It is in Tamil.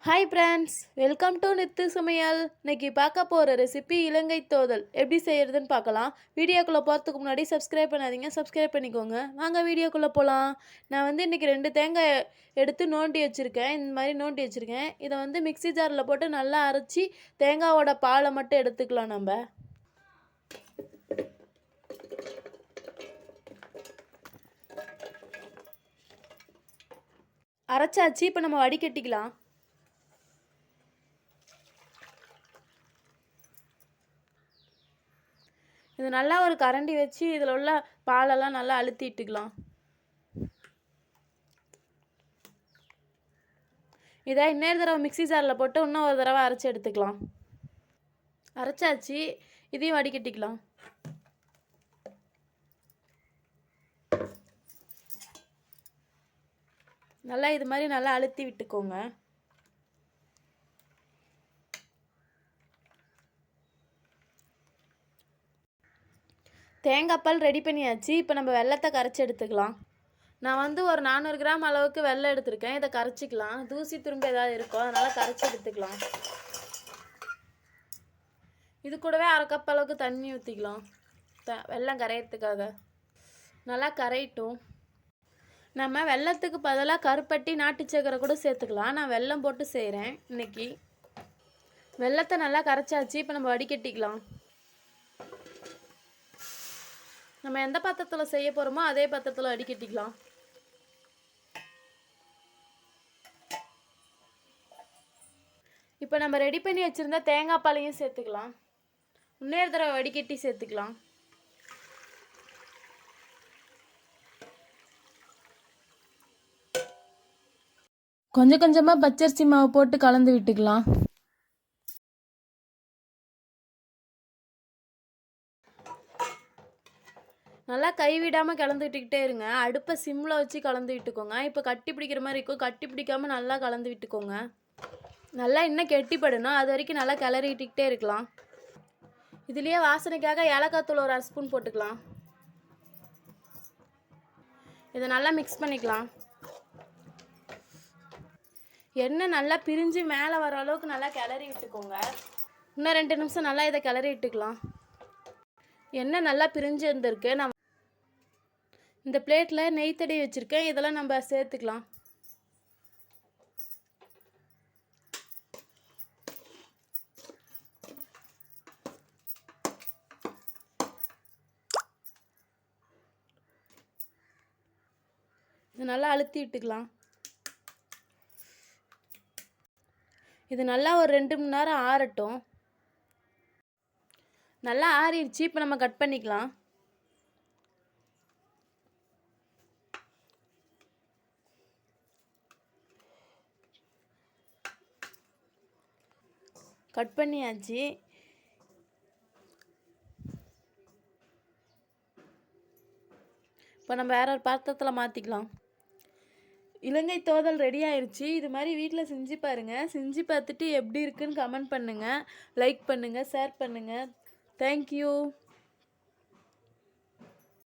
Hi friends, welcome to Nithu சமையல். இன்னைக்கு பார்க்க போகிற ரெசிபி இலங்கை தோதல் எப்படி செய்கிறதுன்னு பார்க்கலாம். வீடியோக்குள்ளே போகிறதுக்கு முன்னாடி சப்ஸ்கிரைப் பண்ணாதீங்க, சப்ஸ்கிரைப் பண்ணிக்கோங்க. வாங்க வீடியோக்குள்ளே போகலாம். நான் இன்றைக்கி 2 தேங்காய் எடுத்து நோண்டி வச்சுருக்கேன். இந்த மாதிரி நோண்டி வச்சுருக்கேன். இதை மிக்ஸி ஜாரில் போட்டு நல்லா அரைச்சி தேங்காயோட பாலை மட்டும் எடுத்துக்கலாம். நம்ம அரைச்சாச்சு. இப்போ நம்ம வடிகட்டிக்கலாம். இது நல்லா ஒரு கரண்டி வச்சு இதில் உள்ள பாலெல்லாம் நல்லா அழுத்திட்டுக்கலாம். இதை இன்னொரு தடவை மிக்ஸி ஜாரில் போட்டு இன்னும் ஒரு தடவை அரைச்சி எடுத்துக்கலாம். அரைச்சாச்சு. இதையும் வடிகட்டிக்கலாம். நல்லா இது மாதிரி நல்லா அழுத்தி விட்டுக்கோங்க. தேங்காய் பால் ரெடி பண்ணியாச்சு. இப்போ நம்ம வெல்லத்தை கரைச்சி எடுத்துக்கலாம். நான் ஒரு 400 கிராம் அளவுக்கு வெல்லம் எடுத்திருக்கேன். இதை கரைச்சிக்கலாம். தூசி துரும்பு ஏதாவது இருக்கும், அதனால் கரைச்சி எடுத்துக்கலாம். இது கூடவே 1/2 கப் அளவுக்கு தண்ணி ஊற்றிக்கலாம். வெல்லம் கரையிறதுக்காக. நல்லா கரையட்டும். நம்ம வெல்லத்துக்கு பதிலாக கருப்பட்டி நாட்டு சக்கரை கூட சேர்த்துக்கலாம். நான் வெல்லம் போட்டு செய்கிறேன் இன்னைக்கு. வெல்லத்தை நல்லா கரைச்சாச்சு. இப்போ நம்ம வடிகட்டிக்கலாம். நம்ம எந்த பாத்திரத்தில் செய்ய போகிறோமோ அதே பாத்திரத்தில் வடிகட்டிக்கலாம். இப்போ நம்ம ரெடி பண்ணி வச்சுருந்தா தேங்காய் பாலையும் சேர்த்துக்கலாம். இன்னொரு தடவை வடிகட்டி சேர்த்துக்கலாம். கொஞ்சம் கொஞ்சமாக பச்சரிசி மாவு போட்டு கலந்து விட்டுக்கலாம். நல்லா கைவிடாமல் கலந்து விட்டுக்கிட்டே இருங்க. அடுப்பை சிம்மில் வச்சு கலந்து விட்டுக்கோங்க. இப்போ கட்டி பிடிக்கிற மாதிரி இருக்கும். கட்டி பிடிக்காமல் நல்லா கலந்து விட்டுக்கோங்க. நல்லா இன்னும் கெட்டிப்படணும். அது வரைக்கும் நல்லா கிளறி விட்டுக்கிட்டே இருக்கலாம். இதுலேயே வாசனைக்காக ஏலக்காய் தூள் ஒரு 1 ஸ்பூன் போட்டுக்கலாம். இதை நல்லா மிக்ஸ் பண்ணிக்கலாம். எண்ணெய் நல்லா பிரிஞ்சு மேலே வர அளவுக்கு நல்லா கிளறி விட்டுக்கோங்க. இன்னும் 2 நிமிஷம் நல்லா இதை கிளறி விட்டுக்கலாம். எண்ணெய் நல்லா பிரிஞ்சு இருந்திருக்கு. நான் இந்த பிளேட்டில் நெய் தடவி வச்சுருக்கேன். இதெல்லாம் நம்ம சேர்த்துக்கலாம். இது நல்லா அழுத்தி விட்டுக்கலாம். இது நல்லா ஒரு 2 மணி நேரம் ஆறட்டும். நல்லா ஆறிடுச்சு. இப்போ நம்ம கட் பண்ணிக்கலாம். கட் பண்ணியாச்சு. இப்போ நம்ம வேற ஒரு பாத்திரத்தில் மாற்றிக்கலாம். இலங்கை தோதல் ரெடி ஆயிடுச்சு. இது மாதிரி வீட்டில் செஞ்சு பாருங்கள். செஞ்சு பார்த்துட்டு எப்படி இருக்குன்னு கமெண்ட் பண்ணுங்கள், லைக் பண்ணுங்கள், ஷேர் பண்ணுங்கள். தேங்க்யூ.